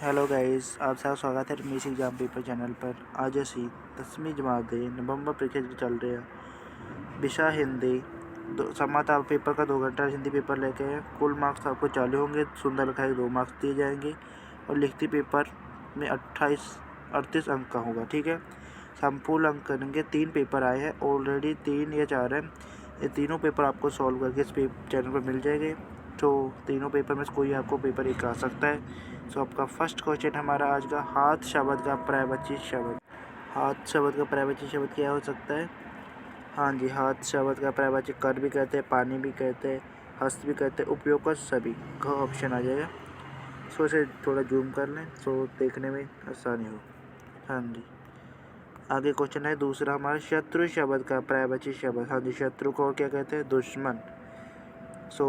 Hello guys, आप सबका स्वागत है रमेश एग्जाम पेपर चैनल पर। आज ਅਸੀਂ 10ਵੀਂ जमात ਦੇ नवंबर परीक्षा जो चल रहे हैं विषय हिंदी समात आप पेपर का 2 घंटा हिंदी पेपर लेके हैं। कुल मार्क्स आपको 40 होंगे। सुंदर लिखा है 2 मार्क्स दिए जाएंगे और लिखती पेपर में 38 अंक का होगा। ठीक है, हम फुल अंक करेंगे। 3 पेपर आए हैं ऑलरेडी, 3 या 4 हैं। ये तीनों पेपर आपको सॉल्व करके इस चैनल पर मिल जाएंगे। तो तीनों पेपर में से कोई आपको पेपर एक आ सकता है। सो आपका फर्स्ट क्वेश्चन हमारा आज का, हाथ शब्द का पर्यायवाची शब्द। हाथ शब्द का पर्यायवाची शब्द क्या हो सकता है? हाँ जी, हाथ शब्द का पर्यायवाची कर भी कहते हैं, पानी भी कहते हैं, हस्त भी कहते हैं, उपयोग का सभी। घ ऑप्शन आ जाएगा। सो इसे थोड़ा जूम कर लें सो देखने में आसानी हो। हाँ जी, आगे क्वेश्चन है दूसरा हमारा, शत्रु शब्द का पर्यायवाची शब्द। हाँ जी, शत्रु को क्या कहते हैं? दुश्मन। सो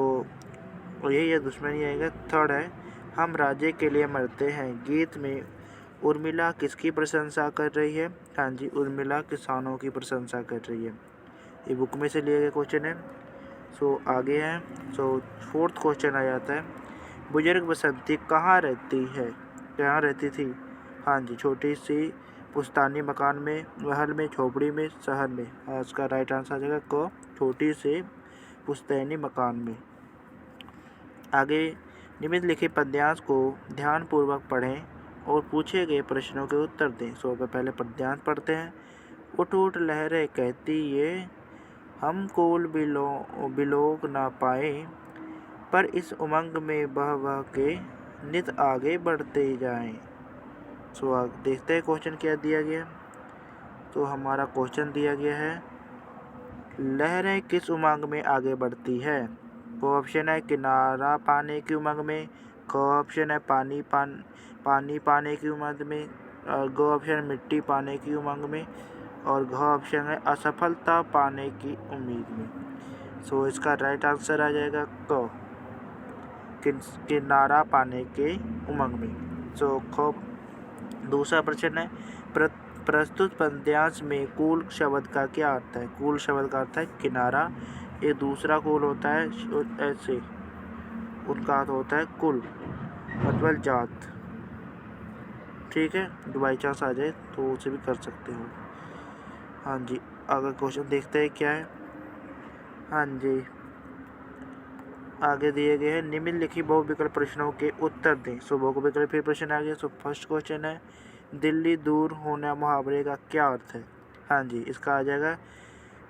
यही है, दुश्मन ही आएगा। थर्ड है, हम राज्य के लिए मरते हैं। गीत में उर्मिला किसकी प्रशंसा कर रही है? हाँ जी, उर्मिला किसानों की प्रशंसा कर रही है। ये बुक में से लिए गए क्वेश्चन है। सो आगे है। सो फोर्थ क्वेश्चन आ जाता है, बुजुर्ग बसंती कहाँ रहती है? कहाँ रहती थी? हाँ जी, छोटी सी पुश्तैनी मकान में, महल में, झोपड़ी में, शहर में। इसका राइट आंसर आ जाएगा क, छोटी से पुश्तैनी मकान में। आगे निम्नलिखित पद्यांश को ध्यानपूर्वक पढ़ें और पूछे गए प्रश्नों के उत्तर दें। सो पहले पद्यांश पढ़ते हैं। उठ उठ लहरें कहती ये, हम कोल बिलोक ना पाए, पर इस उमंग में बह बह के नित आगे बढ़ते जाएं। सो देखते हैं क्वेश्चन क्या दिया गया। तो हमारा क्वेश्चन दिया गया है, लहरें किस उमंग में आगे बढ़ती है? को ऑप्शन है किनारा पाने की उमंग में, क ऑप्शन है पानी पाने की उमंग में, और ग ऑप्शन है मिट्टी पाने की उमंग में, और घ ऑप्शन है असफलता पाने की उम्मीद में। सो इसका राइट आंसर आ जाएगा क, किनारा पाने के उमंग में। सो ख दूसरा प्रश्न है, प्रस्तुत पद्यांश में कूल शब्द का क्या अर्थ है? कूल शब्द का अर्थ है किनारा। ये दूसरा कूल होता है ऐसे, उनका अर्थ होता है कुल मतलब जात। ठीक है, बाई चांस आ जाए तो उसे भी कर सकते हो। हाँ जी, अगर क्वेश्चन देखते हैं क्या है। हाँ जी, आगे दिए गए हैं, निम्नलिखित बहुविकल्प प्रश्नों के उत्तर दें। सो बहुविकल्प फिर प्रश्न आ गया। सो फर्स्ट क्वेश्चन है, दिल्ली दूर होना मुहावरे का क्या अर्थ है? हाँ जी, इसका आ जाएगा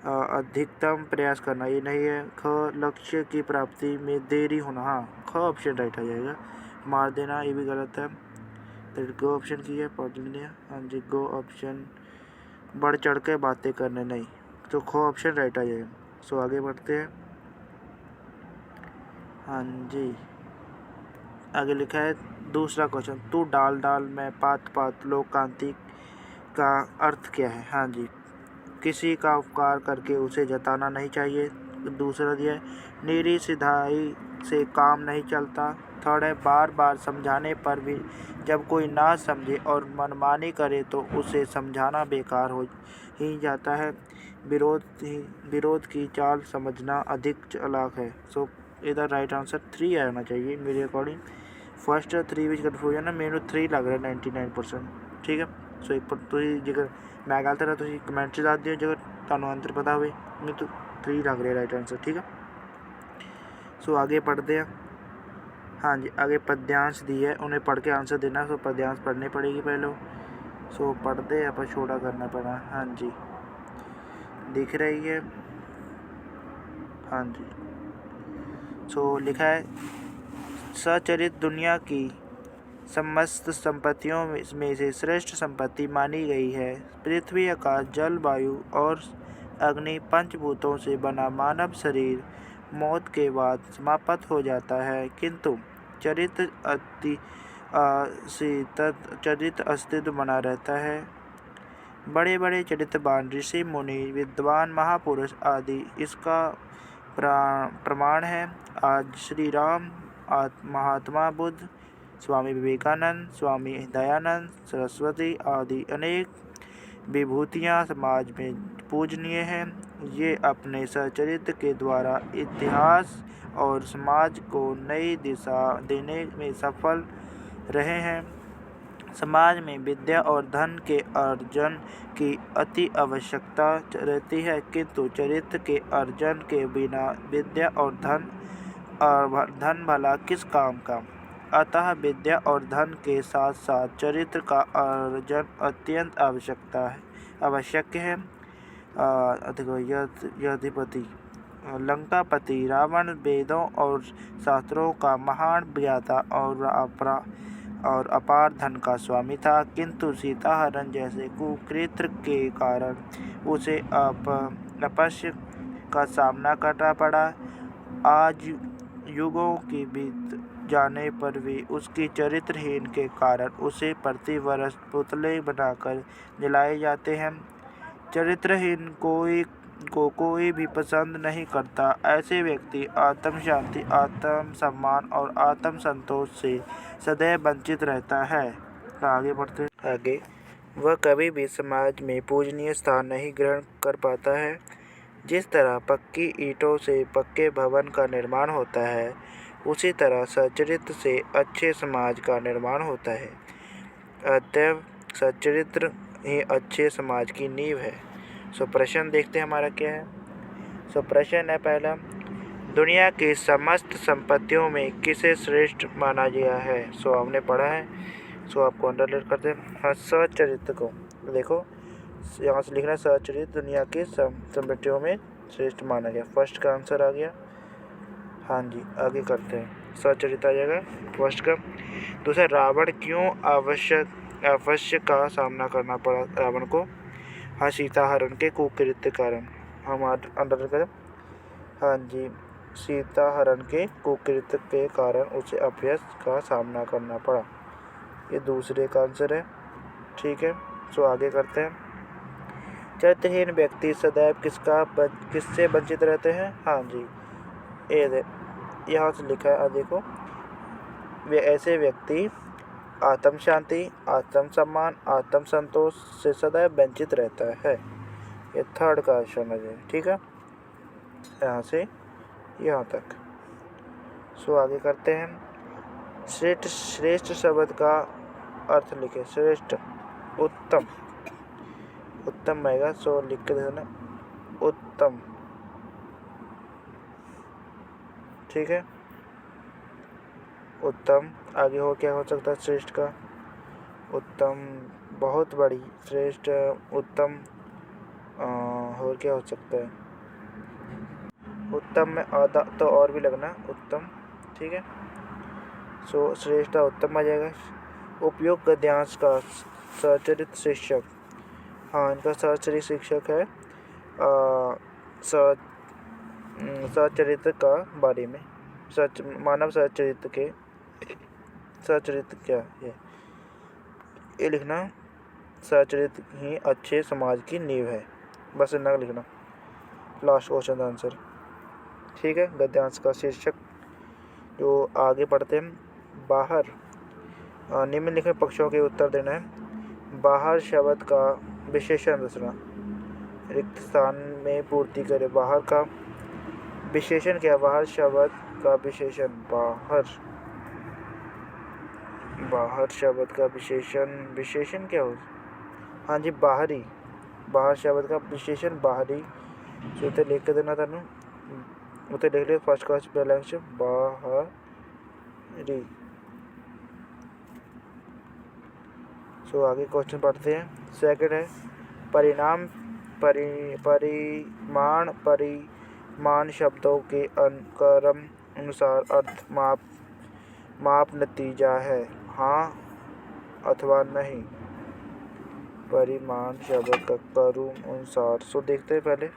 अधिकतम प्रयास करना। ये नहीं है। ख लक्ष्य की प्राप्ति में देरी होना। हाँ, ख ऑप्शन राइट आ जाएगा। मार देना ये भी गलत है। तो गो ऑप्शन की है पढ़ लिया। हाँ जी, गो ऑप्शन बढ़ चढ़ के बातें करने नहीं। तो ख ऑप्शन राइट आ जाएगा। सो आगे बढ़ते हैं। हाँ जी, आगे लिखा है दूसरा क्वेश्चन, तू डाल डाल में पात पात लोक क्रांति का अर्थ क्या है? हाँ जी, किसी का उपकार करके उसे जताना नहीं चाहिए। दूसरा दिया है, नीरी सिधाई से काम नहीं चलता। थर्ड है, बार बार समझाने पर भी जब कोई ना समझे और मनमानी करे तो उसे समझाना बेकार हो ही जाता है। विरोध की चाल समझना अधिक चालाक है। सो इधर राइट आंसर 3 आना चाहिए मेरे अकॉर्डिंग। फर्स्ट 3 ਵਿੱਚ ਕਨਫਿਊਜ਼ਨ ਹੈ, ਮੈਨੂੰ 3 ਲੱਗ ਰਿਹਾ 99%। ਠੀਕ ਹੈ, ਸੋ ਇੱਕ ਤੁਸੀਂ ਜੇਕਰ ਮੈਂ ਗਲਤ ਹੈ ਤੁਸੀਂ ਕਮੈਂਟ 'ਚ ਦੱਸ ਦਿਓ, ਜੇਕਰ ਤੁਹਾਨੂੰ ਆਨਸਰ ਪਤਾ ਹੋਵੇ। ਮੈਨੂੰ 3 ਲੱਗ ਰਿਹਾ ਰਾइट आंसर। ठीक है, सो आगे पढ़ते हैं। हाँ जी, आगे पद्यांश दी है, उन्हें पढ़ के आंसर देना। सो पद्यांश पढ़नी पड़ेगी पहले। सो पढ़ते हैं, आप छोटा करना पड़ा। हाँ जी, दिख रही है। हाँ जी, सो लिखा है, सचरित दुनिया की समस्त संपत्तियों में से श्रेष्ठ संपत्ति मानी गई है। पृथ्वी, आकाश, जल, वायु और अग्नि पंचभूतों से बना मानव शरीर मौत के बाद समाप्त हो जाता है, किंतु चरित्र अस्तित्व बना रहता है। बड़े बड़े चरित्रवान ऋषि मुनि, विद्वान महापुरुष आदि इसका प्रमाण है। आज श्री राम, महात्मा बुद्ध, स्वामी विवेकानंद, स्वामी दयानंद सरस्वती आदि अनेक विभूतियाँ समाज में पूजनीय हैं। ये अपने सच्चरित्र के द्वारा इतिहास और समाज को नई दिशा देने में सफल रहे हैं। समाज में विद्या और धन के अर्जन की अति आवश्यकता रहती है, किंतु चरित्र के अर्जन के बिना विद्या और धन भला किस काम का। अतः विद्या और धन के साथ साथ चरित्र का अर्जन अत्यंत आवश्यक है। देखो यधिपति लंकापति रावण वेदों और शास्त्रों का महान ज्ञाता और अपार धन का स्वामी था, किंतु सीताहरण जैसे कुकृत्य के कारण उसे अपयश का सामना करना पड़ा। आज युगों के बीत जाने पर भी उसकी चरित्रहीन के कारण उसे प्रति वर्ष पुतले बनाकर जलाए जाते हैं। चरित्रहीन को कोई भी पसंद नहीं करता। ऐसे व्यक्ति आत्म शांति, आत्म सम्मान और आत्म संतोष से सदैव वंचित रहता है। आगे बढ़ते हैं। आगे वह कभी भी समाज में पूजनीय स्थान नहीं ग्रहण कर पाता है। जिस तरह पक्की ईंटों से पक्के भवन का निर्माण होता है, उसी तरह सच्चरित्र से अच्छे समाज का निर्माण होता है। अतएव सच्चरित्र ही अच्छे समाज की नींव है। सो प्रश्न देखते हैं हमारा क्या है। सो प्रश्न है पहला, दुनिया की समस्त संपत्तियों में किसे श्रेष्ठ माना गया है। सो हमने पढ़ा है, सो आपको अंडरलाइन करते हैं। हाँ, सच्चरित्र को देखो, यहाँ से लिखना है सच्चरित्र दुनिया की संपत्तियों में श्रेष्ठ माना गया। फर्स्ट का आंसर आ गया। हाँ जी, आगे करते हैं। सच्चरित्र आ जाएगा फर्स्ट का। दूसरा, रावण क्यों अवश्य का सामना करना पड़ा रावण को। हाँ, सीताहरण के कुकृत्य कारण। हम अंडर करें। हाँ जी, सीताहरण के कुकृत्य के कारण उसे अपयश का सामना करना पड़ा। ये दूसरे का आंसर है। ठीक है, सो आगे करते हैं। चरित्रहीन व्यक्ति सदैव किससे वंचित रहते हैं। हाँ जी, यहाँ से लिखा है, देखो, वे ऐसे व्यक्ति आत्म शांति, आत्म सम्मान, आत्म संतोष से सदैव वंचित रहता है। ये थर्ड का ऑप्शन है। ठीक है, यहाँ से यहाँ तक। सो आगे करते हैं। श्रेष्ठ शब्द का अर्थ लिखे। श्रेष्ठ उत्तम आएगा। सो लिख के देना उत्तम। ठीक है, उत्तम। आगे हो क्या हो सकता है श्रेष्ठ का। उत्तम, बहुत बड़ी। श्रेष्ठ, उत्तम, और क्या हो सकता है। उत्तम में आधा तो और भी लगना, उत्तम। ठीक है, सो श्रेष्ठ उत्तम आ जाएगा। उपयुक्त गद्यांश का सचरित्र शिक्षक। हाँ, इनका सचरित्र शिक्षक है सचरित्र का बारे में। मानव सचरित्र के सचरित्र क्या है ये लिखना। सचरित्र ही अच्छे समाज की नींव है, बस इतना लिखना। लास्ट क्वेश्चन का आंसर। ठीक है, गद्यांश का शीर्षक। जो आगे पढ़ते हैं। बाहर निम्नलिखित पक्षों के उत्तर देना है। बाहर शब्द का विशेषण रचना। रिक्त स्थान में पूर्ति करें। बाहर का विशेषण क्या। बाहर शब्द का विशेषण। बाहर शब्द का विशेषण क्या हो। हाँ जी, बाहरी। बाहर शब्द का विशेषण बाहरी। तो लिख के देना था। उसे लिख ले फर्स्ट क्लास बैलेंस बाहरी। सो आगे क्वेश्चन पढ़ते हैं। सेकंड है, परिमाण शब्दों के क्रम अनुसार अर्थ माप नतीजा है, हाँ अथवा नहीं। परिमाण शब्द का क्रम अनुसार। सो देखते हैं पहले।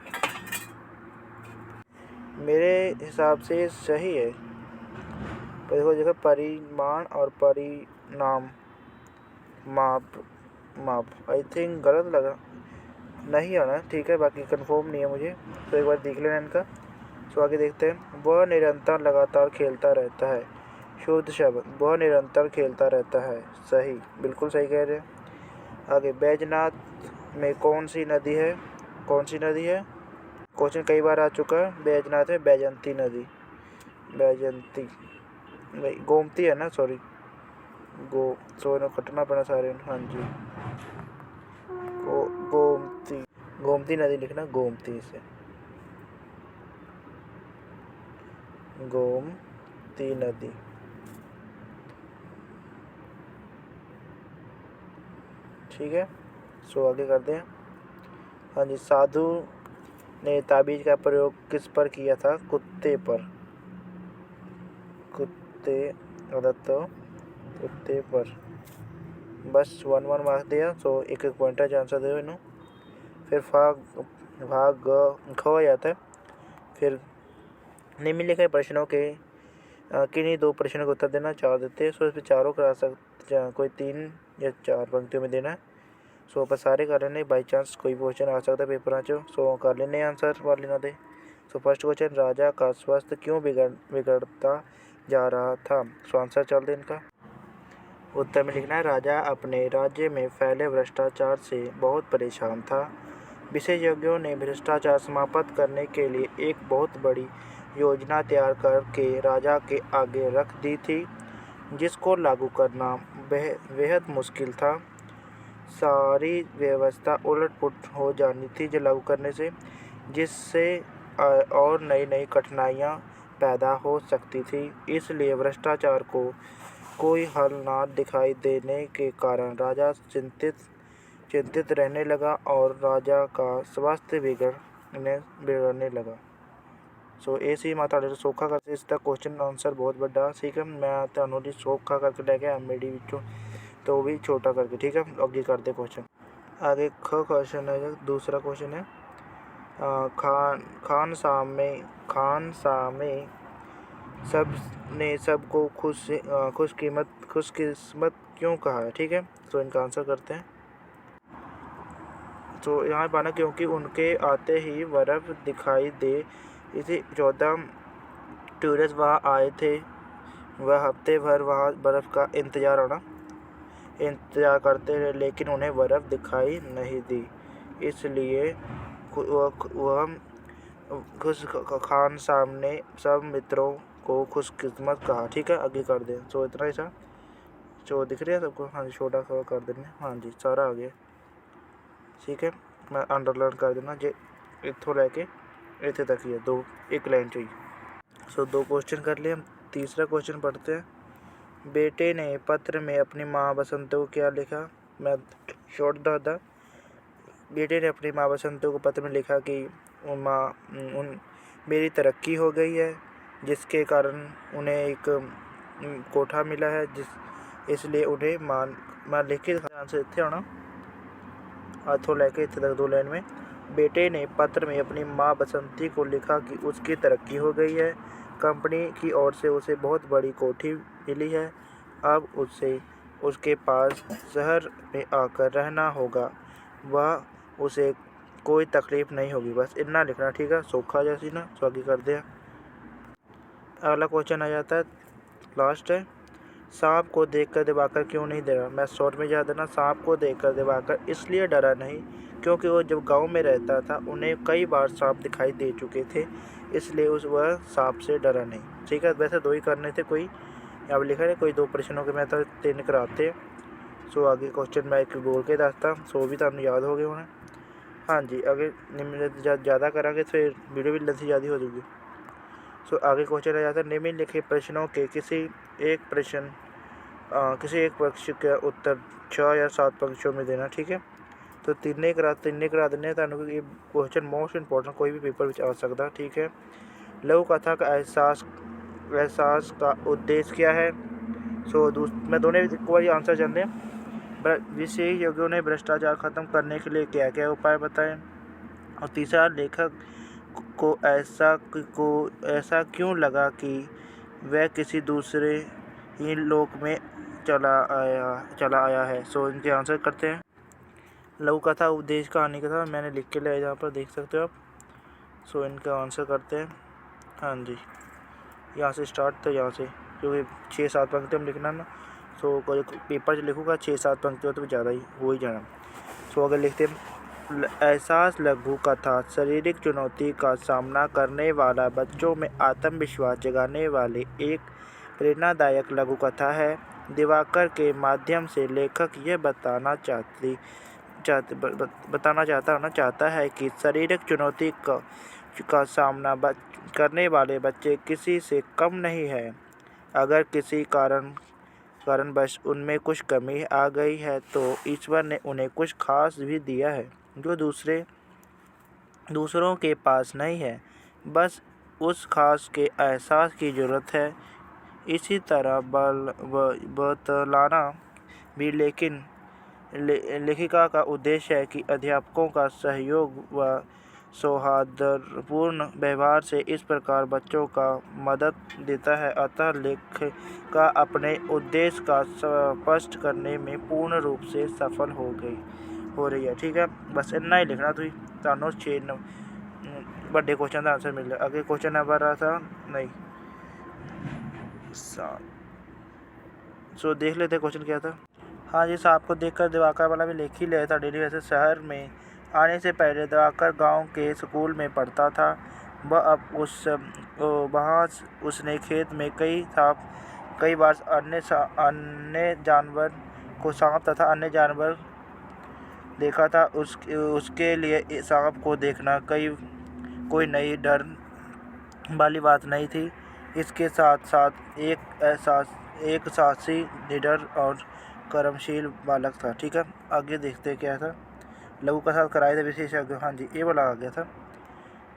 मेरे हिसाब से सही है। देखो देखो, परिमाण और परिणाम माप आई थिंक गलत लगा, नहीं आना। ठीक है, बाकी कंफर्म नहीं है मुझे, तो एक बार देख लेना इनका। सो आगे देखते हैं। वह निरंतर लगातार खेलता रहता है। शुद्ध शब्द। वह निरंतर खेलता रहता है। सही, बिल्कुल सही कह रहे हैं। आगे, बैजनाथ में कौन सी नदी है। कौन सी नदी है, क्वेश्चन कई बार आ चुका है। बैजनाथ में बैजंती नदी। बैजंती, गोमती है ना, सॉरी, सो इन्हें कटना पैना सारे। हाँ जी, गोमती, गोमती नदी लिखना, गोमती से, गोमती नदी। ठीक है, सो आगे करते हैं। हाँ जी, साधु ने ताबीज का प्रयोग किस पर किया था? कुत्ते पर, कुत्ते, कुत्ते पर। बस 1 मार्क्स दिया, सो एक पॉइंटर आंसर दो इन्हों। फिर भाग ख हो जाता है। फिर निम्नलिखित प्रश्नों के किन्हीं 2 प्रश्नों का उत्तर देना, 4 देते हैं। सो इसमें चारों करा सकते, कोई 3 या 4 पंक्तियों में देना है। सो पर सारे कर लेने, बाई चांस कोई क्वेश्चन आ सकता है पेपर चो, सो कर लेने आंसर पढ़ लेना दे। सो फर्स्ट क्वेश्चन, राजा का स्वास्थ्य क्यों बिगड़ता जा रहा था? सो आंसर चल दे इनका। उत्तर में लिखना है, राजा अपने राज्य में फैले भ्रष्टाचार से बहुत परेशान था। विशेषज्ञों ने भ्रष्टाचार समाप्त करने के लिए एक बहुत बड़ी योजना तैयार करके राजा के आगे रख दी थी, जिसको लागू करना बेहद मुश्किल था। सारी व्यवस्था उलट-पुलट हो जानी थी जो लागू करने से, जिससे और नई कठिनाइयाँ पैदा हो सकती थी। इसलिए भ्रष्टाचार को कोई हल न दिखाई देने के कारण राजा चिंतित रहने लगा और राजा का स्वास्थ्य बिगड़ने लगा। सो ऐसी माता सौखा करके इसका क्वेश्चन आंसर बहुत बड़ा। ठीक है, मैं तुहानू जी सौखा करके लेके एमएडी विचों, तो भी छोटा करके। ठीक है, आगे करते क्वेश्चन। आगे क्वेश्चन है, दूसरा क्वेश्चन है, खानसा में सबको खुशकिस्मत क्यों कहा है? ठीक है, तो इनका आंसर करते हैं। तो यहाँ पाना, क्योंकि उनके आते ही बर्फ़ दिखाई दे। इसी 14 टूरिस्ट वहाँ आए थे। वह हफ्ते भर वहाँ बर्फ़ का इंतज़ार करते रहे, लेकिन उन्हें बर्फ़ दिखाई नहीं दी। इसलिए वह खानसा ने सब मित्रों को खुशकिस्मत कहा। ठीक है, आगे कर दें। तो इतना ही था, जो दिख रहा है सबको? हाँ जी, छोटा कर देने। हाँ जी, सारा आ गया। ठीक है, मैं अंडरलाइन कर देना जे इतों लैके इतने तक ही है, 1 लाइन चाहिए। सो 2 क्वेश्चन कर लिए हम। तीसरा क्वेश्चन पढ़ते हैं। बेटे ने पत्र में अपनी माँ बसंतो को क्या लिखा? मैं शॉर्ट था। बेटे ने अपनी माँ बसंतो को पत्र में लिखा कि मेरी तरक्की हो गई है, जिसके कारण उन्हें एक कोठा मिला है, इसलिए उन्हें माँ लिख के आंसर इतने आना, हाथों लेके इतने तक 2 लाइन में। बेटे ने पत्र में अपनी माँ बसंती को लिखा कि उसकी तरक्की हो गई है, कंपनी की ओर से उसे बहुत बड़ी कोठी मिली है, अब उसके पास शहर में आकर रहना होगा, वह उसे कोई तकलीफ़ नहीं होगी। बस इतना लिखना। ठीक है, सौखा जैसी ना, तो आगे कर दिया। अगला क्वेश्चन आ जाता है, लास्ट है, सांप को देखकर दिवाकर क्यों नहीं डरा? मैं शॉर्ट में याद देना, सांप को देखकर दिवाकर इसलिए डरा नहीं क्योंकि वो जब गांव में रहता था उन्हें कई बार सांप दिखाई दे चुके थे, इसलिए वह सांप से डरा नहीं। ठीक है, वैसे 2 ही करने थे, कोई यहाँ पर लिखा है, कोई 2 प्रश्नों के मैं तो 3 कराते हैं। सो आगे क्वेश्चन मैं एक बोल के दसता, सो भी तुहानू याद हो गए होने। हाँ जी, आगे ज़्यादा करांगे फिर वीडियो भी लेंथी ज़्यादा हो जाएगी। सो आगे क्वेश्चन आ जाता है, निम्नलिखित प्रश्नों के किसी एक प्रश्न का उत्तर 6 या 7 पंक्तियों में देना। ठीक है, तो तीन करा देने तुहानू। ये क्वेश्चन मोस्ट इंपोर्टेंट, कोई भी पेपर में आ सकता। ठीक है, लघु कथा का एहसास का उद्देश्य क्या है? सो मैं दोनों एक बार आंसर जानते हैं। विशेषज्ञों ने भ्रष्टाचार खत्म करने के लिए क्या क्या उपाय बताए? और तीसरा, लेखक को ऐसा क्यों लगा कि वह किसी दूसरे ही लोक में चला आया है? सो इनके आंसर करते हैं। लघु कथा उद्देश्य कहानी का था, मैंने लिख के लिया यहाँ पर, देख सकते हो आप। सो इनका आंसर करते हैं। हाँ जी, यहाँ से स्टार्ट, तो यहाँ से क्योंकि 6-7 पंक्ति हम लिखना ना, सो कोई पेपर से लिखूँगा 6-7 पंक्ति तो ज़्यादा ही हो ही जाना। सो अगर लिखते हैं, एहसास लघु कथा शारीरिक चुनौती का सामना करने वाला, बच्चों में आत्मविश्वास जगाने वाली एक प्रेरणादायक लघु कथा है। दिवाकर के माध्यम से लेखक यह बताना चाहता है कि शारीरिक चुनौती का सामना करने वाले बच्चे किसी से कम नहीं हैं। अगर किसी कारणवश उनमें कुछ कमी आ गई है तो ईश्वर ने उन्हें कुछ खास भी दिया है जो दूसरों के पास नहीं है। बस उस खास के एहसास की ज़रूरत है। इसी तरह बतलाना भी लेखिका का उद्देश्य है कि अध्यापकों का सहयोग व सौहार्दपूर्ण व्यवहार से इस प्रकार बच्चों का मदद देता है। अतः लेखिका अपने उद्देश्य का स्पष्ट करने में पूर्ण रूप से सफल हो रही है। ठीक है, बस इतना ही लिखना तुम ਤੁਹਾਨੂੰ 6 बड़े क्वेश्चन का आंसर मिल जाए। अगे क्वेश्चन नंबर आ था नहीं 7। सो देख लेते क्वेश्चन क्या था। हाँ जी, सांप को देखकर दिवाकर वाला भी लिख ही लिया था। डेली वैसे शहर में आने से पहले दिवाकर गांव के स्कूल में पढ़ता था। वहाँ उसने खेत में कई बार अन्य जानवर को सांप तथा अन्य जानवर देखा था। उसके लिए सांप को देखना कोई नई डर वाली बात नहीं थी। इसके साथ साथ एक साहसी, निडर और कर्मशील बालक था। ठीक है, आगे देखते क्या था। लघु का साथ कराए थे विशेषज्ञ। हाँ जी, ये वाला आ गया था।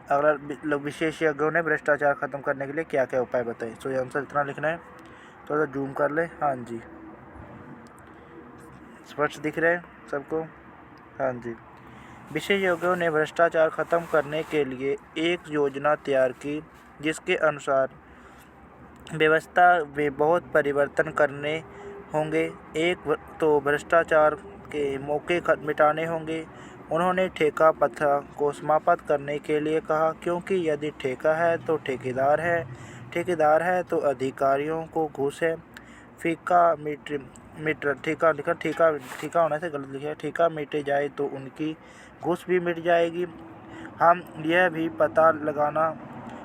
अगला, विशेषज्ञों ने भ्रष्टाचार खत्म करने के लिए क्या क्या उपाय बताए। तो ये आंसर इतना लिखना है। थोड़ा जूम कर ले। हाँ जी, स्पष्ट दिख रहा है सबको। हाँ जी, विशेषज्ञों ने भ्रष्टाचार खत्म करने के लिए एक योजना तैयार की जिसके अनुसार व्यवस्था में बहुत परिवर्तन करने होंगे। एक तो भ्रष्टाचार के मौके मिटाने होंगे। उन्होंने ठेका प्रथा को समाप्त करने के लिए कहा, क्योंकि यदि ठेका है तो ठेकेदार है तो अधिकारियों को घूस है। ठेका होने से गलत लिखा है। ठेका मिटे जाए तो उनकी घूस भी मिट जाएगी।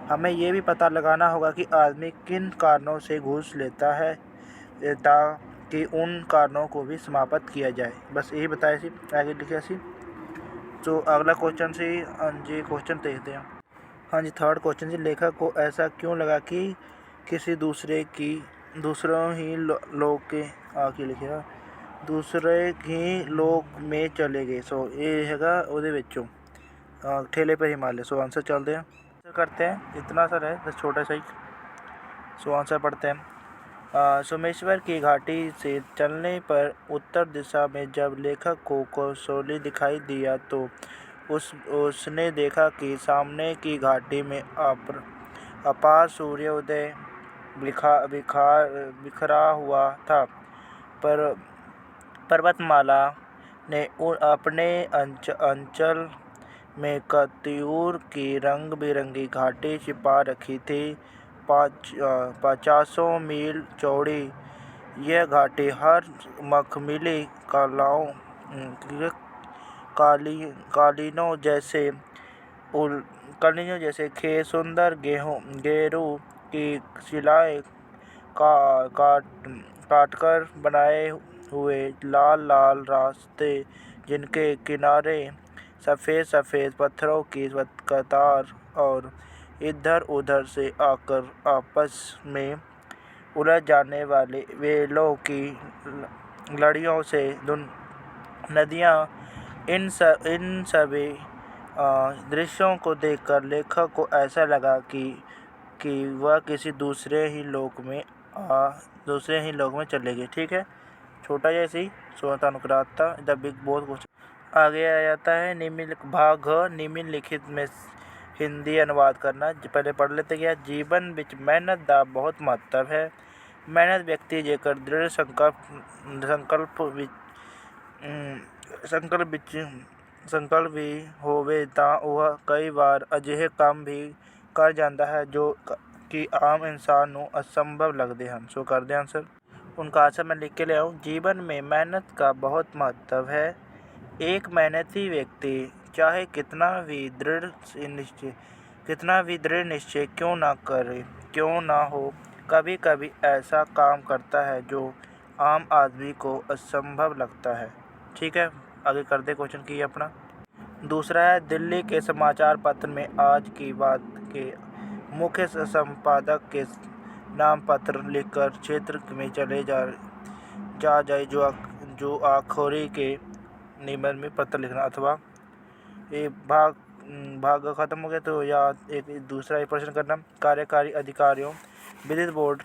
हमें ये भी पता लगाना होगा कि आदमी किन कारणों से घूस लेता है ताकि उन कारणों को भी समाप्त किया जाए। बस यही बताया सी, आगे लिखा सी। तो अगला क्वेश्चन से हाँ जी क्वेश्चन देखते हैं। हाँ जी, थर्ड क्वेश्चन से लेखक को ऐसा क्यों लगा कि किसी दूसरे ही लोक में चले गए। सो ये हैगा ਉਹਦੇ ਵਿੱਚੋਂ ठेले पर हिमालय। सो आंसर चलते हैं, आंसर करते हैं। इतना सा है बस छोटा सा ही। सो आंसर पढ़ते हैं। सोमेश्वर की घाटी से चलने पर उत्तर दिशा में जब लेखक को कसौली दिखाई दिया तो उसने देखा कि सामने की घाटी में अपार सूर्योदय बिखरा हुआ था। पर्वतमाला ने अपने अंचल में कत्यूर की रंग बिरंगी घाटी छिपा रखी थी। 500 मील चौड़ी यह घाटी हर मखमली कालीनों जैसे खेत, सुंदर गेरू की शिलाएं काटकर बनाए हुए लाल लाल रास्ते, जिनके किनारे सफ़ेद पत्थरों की कतार और इधर उधर से आकर आपस में उलझ जाने वाले वेलों की लड़ियों से नदियाँ। इन सभी दृश्यों को देखकर लेखक को ऐसा लगा कि वह किसी दूसरे ही लोक में चले गए। ठीक है, छोटा जैसे ही सोतानुक्राता द बिग बोस क्वेश्चन। आगे आ जाता है निम्नलिखित में हिंदी अनुवाद करना। पहले पढ़ लेते क्या। जीवन विच मेहनत का बहुत महत्व है। मेहनत व्यक्ति जेकर दृढ़ संकल्प भी होवे ਤਾਂ ਉਹ कई बार ਅਜਿਹੇ ਕੰਮ भी कर जाता है जो कि आम इंसान ਨੂੰ असंभव लगते हैं। सो कर दे आंसर। उनका आंसर मैं लिख के ले आऊँ। जीवन में मेहनत का बहुत महत्व है। एक मेहनती व्यक्ति चाहे कितना भी दृढ़ निश्चय क्यों ना हो, कभी कभी ऐसा काम करता है जो आम आदमी को असंभव लगता है। ठीक है, आगे कर दे क्वेश्चन की अपना। दूसरा है, दिल्ली के समाचार पत्र में आज की बात के मुख्य संपादक के नाम पत्र लिखकर क्षेत्र में चले जाए जो आखिरी के निबंध में पत्र लिखना, अथवा ये भाग खत्म हो गया तो या एक दूसरा प्रश्न करना। कार्यकारी अधिकारियों विद्युत बोर्ड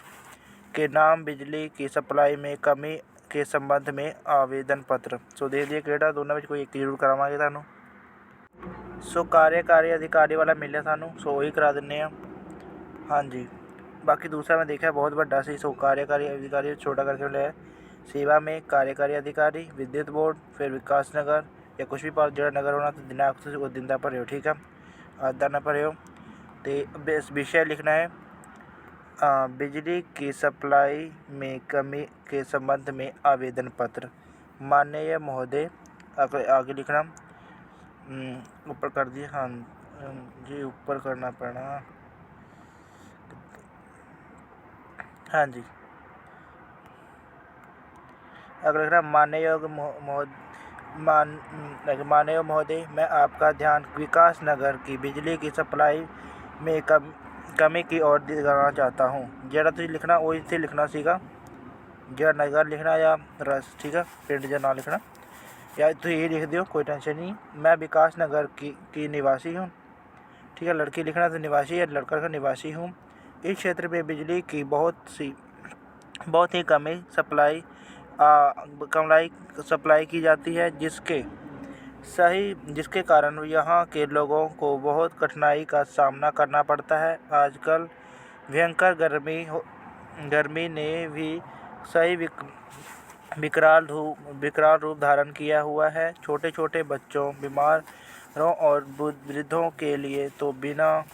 के नाम बिजली की सप्लाई में कमी के संबंध में आवेदन पत्र। सो दे दिए केड़ा दोनों में कोई एक जरूर करावांगे थानू। सो कार्यकारी अधिकारी वाला मिले थानू, सो वही करा दिन्ने आ। हाँ जी, बाकी दूसरा मैं देखा बहुत बड़ा सी। सो कार्यकारी अधिकारी छोटा करके लिया सेवा में कार्यकारी अधिकारी विद्युत बोर्ड, फिर विकास नगर या कुछ भी पास जो नगर होना तो दिनांक से वो दिन भरे हो। ठीक है, आधा ना भरे हो तो विषय लिखना है बिजली की सप्लाई में कमी के संबंध में आवेदन पत्र। माननीय महोदय, आगे लिखना ऊपर कर दिए। हाँ जी, ऊपर करना पड़ा। हाँ जी, अगर लिखना माननीय महोदय, मैं आपका ध्यान विकास नगर की बिजली की सप्लाई में कमी की ओर दिलाना चाहता हूँ। जरा तुझे लिखना वही से लिखना सीखा, जरा नगर लिखना या रस। ठीक है, पिंड जरा ना लिखना या तो ये लिख दो, कोई टेंशन नहीं। मैं विकास नगर की निवासी हूँ। ठीक है, लड़की लिखना तो निवासी या लड़का का निवासी हूँ। इस क्षेत्र में बिजली की बहुत ही कमी सप्लाई की जाती है, जिसके कारण यहाँ के लोगों को बहुत कठिनाई का सामना करना पड़ता है। आजकल भयंकर गर्मी ने भी सही विकराल रूप धारण किया हुआ है। छोटे छोटे बच्चों, बीमारों और वृद्धों के लिए तो बिना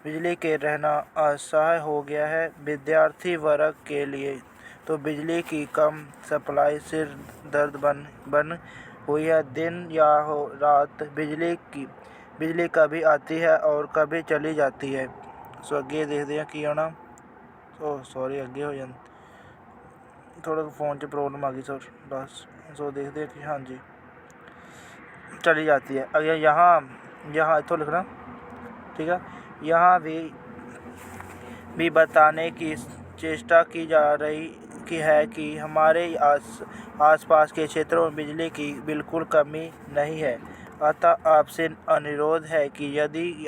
बिजली के रहना असह्य हो गया है। विद्यार्थी वर्ग के लिए तो बिजली की कम सप्लाई सिर दर्द बन हुई है। दिन या हो रात बिजली कभी आती है और कभी चली जाती है। सो अगे देखते हैं कि होना। सॉरी, अगे हो जाए थोड़ा फ़ोन च प्रॉब्लम आ गई सर बस। सो देखते हैं कि हाँ जी चली जाती है। अगर यहाँ इतो लिखना। ठीक है, यहाँ भी बताने की चेष्टा की जा रही है कि हमारे आसपास के क्षेत्रों में बिजली की बिल्कुल कमी नहीं है। अतः आपसे अनुरोध है कि यदि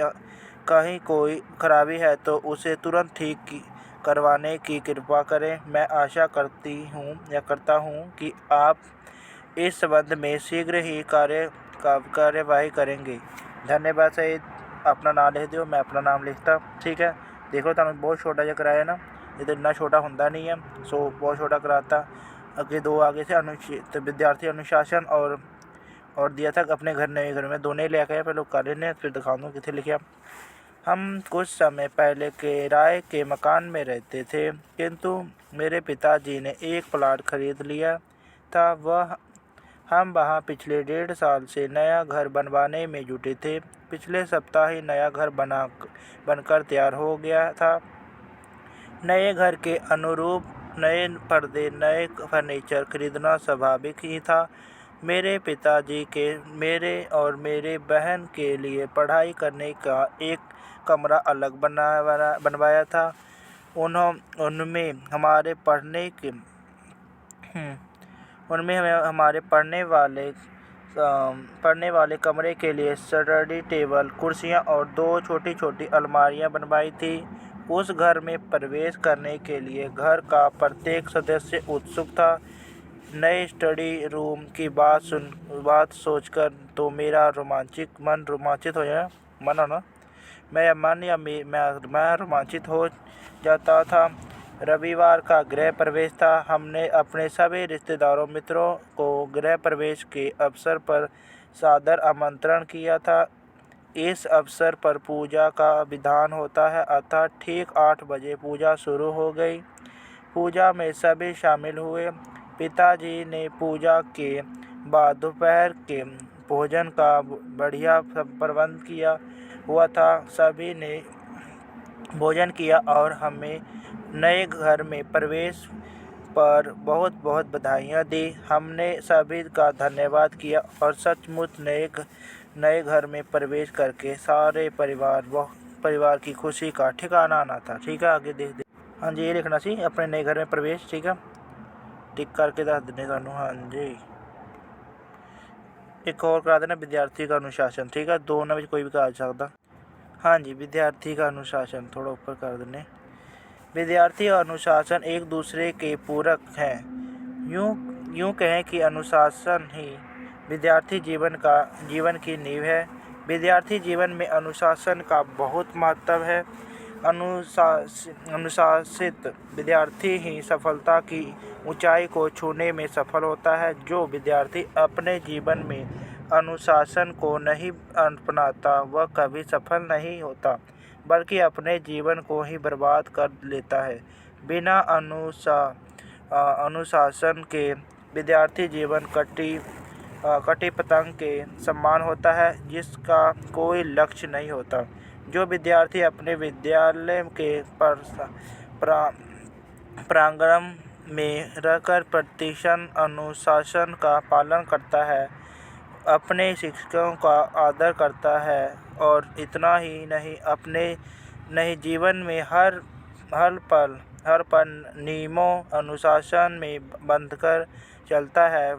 कहीं कोई खराबी है तो उसे तुरंत ठीक करवाने की कृपा करें। मैं आशा करता हूँ कि आप इस संबंध में शीघ्र ही कार्यवाही करेंगे। धन्यवाद सहित अपना नाम लिख दो। मैं अपना नाम लिखता। ठीक है, देखो तुम बहुत छोटा जहा कराया ना, ये तो इतना छोटा होता नहीं है। सो बहुत छोटा कराता। अगे दो आगे से विद्यार्थी अनुशासन और दिया था अपने नए घर में दोनों ही लेके आए। पहले कर लेने फिर दिखा दूँ कितने लिखे। हम कुछ समय पहले किराए के मकान में रहते थे, किंतु मेरे पिताजी ने एक प्लाट खरीद लिया था। हम वहाँ पिछले 1.5 साल से नया घर बनवाने में जुटे थे। पिछले सप्ताह ही नया घर बनकर तैयार हो गया था। नए घर के अनुरूप नए पर्दे, नए फर्नीचर खरीदना स्वाभाविक ही था। मेरे पिताजी के मेरे और मेरे बहन के लिए पढ़ाई करने का एक कमरा अलग बनवाया था। उनमें हमारे पढ़ने वाले कमरे के लिए स्टडी टेबल, कुर्सियां और 2 छोटी छोटी अलमारियां बनवाई थी। उस घर में प्रवेश करने के लिए घर का प्रत्येक सदस्य उत्सुक था। नए स्टडी रूम की बात सोचकर तो मेरा मन रोमांचित हो जाए। मैं रोमांचित हो जाता था। रविवार का गृह प्रवेश था। हमने अपने सभी रिश्तेदारों मित्रों को गृह प्रवेश के अवसर पर सादर आमंत्रण किया था। इस अवसर पर पूजा का विधान होता है, अतः ठीक 8 बजे पूजा शुरू हो गई। पूजा में सभी शामिल हुए। पिताजी ने पूजा के बाद दोपहर के भोजन का बढ़िया प्रबंध किया हुआ था। सभी ने भोजन किया और हमें नए घर में प्रवेश पर बहुत बहुत बधाइयाँ दी। हमने सभी का धन्यवाद किया और सचमुच नए घर में प्रवेश करके सारे परिवार की खुशी का ठिकाना ना था। ठीक है, आगे देख दे। हाँ जी, ये लिखना सी अपने नए घर में प्रवेश। ठीक है, टिक करके दस देने थानू। हाँ जी, एक और करा देना विद्यार्थी का अनुशासन। ठीक है, दोनों में कोई भी कहा जा सकता। हाँ जी, विद्यार्थी का अनुशासन थोड़ा ऊपर कर देने। विद्यार्थी और अनुशासन एक दूसरे के पूरक हैं। यूँ कहें कि अनुशासन ही विद्यार्थी जीवन की नींव है। विद्यार्थी जीवन में अनुशासन का बहुत महत्व है। अनुशासित विद्यार्थी ही सफलता की ऊंचाई को छूने में सफल होता है। जो विद्यार्थी अपने जीवन में अनुशासन को नहीं अपनाता वह कभी सफल नहीं होता, बल्कि अपने जीवन को ही बर्बाद कर लेता है। बिना अनुशासन के विद्यार्थी जीवन कटी पतंग के समान होता है, जिसका कोई लक्ष्य नहीं होता। जो विद्यार्थी अपने विद्यालय के प्रांगण में रहकर प्रतिदिन अनुशासन का पालन करता है, अपने शिक्षकों का आदर करता है और इतना ही नहीं जीवन में हर पल नियमों अनुशासन में बंधकर चलता है,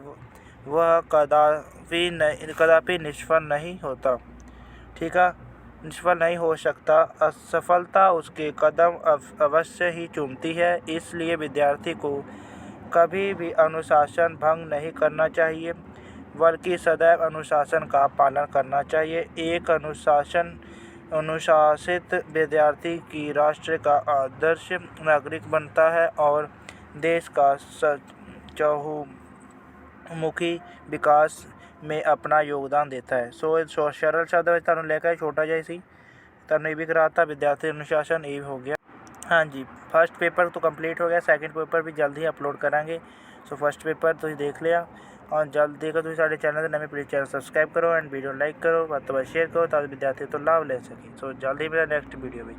वह कदापि निष्फल नहीं होता। ठीक है, निष्फल नहीं हो सकता। असफलता उसके कदम अवश्य ही चूमती है। इसलिए विद्यार्थी को कभी भी अनुशासन भंग नहीं करना चाहिए, बल्कि सदैव अनुशासन का पालन करना चाहिए। एक अनुशासित विद्यार्थी की राष्ट्र का आदर्श नागरिक बनता है और देश का चहुमुखी विकास में अपना योगदान देता है। सो सरल शब्द तुहानू लेकर छोटा जिहा सी तुहानू ये भी कराता विद्यार्थी अनुशासन ये हो गया। हाँ जी, फर्स्ट पेपर तो कंप्लीट हो गया, सैकेंड पेपर भी जल्द ही अपलोड करांगे। सो फर्स्ट पेपर तुसीं देख लिया और जल्द देखो तुसीं साडे चैनल ते नवें प्लीज़ चैनल सबसक्राइब करो एंड वीडियो लाइक करो, ਵੱਧ ਤੋਂ ਵੱਧ शेयर करो ताकि विद्यार्थी तो लाभ ले सके। सो जल्द ही मिलते नेक्स्ट वीडियो में।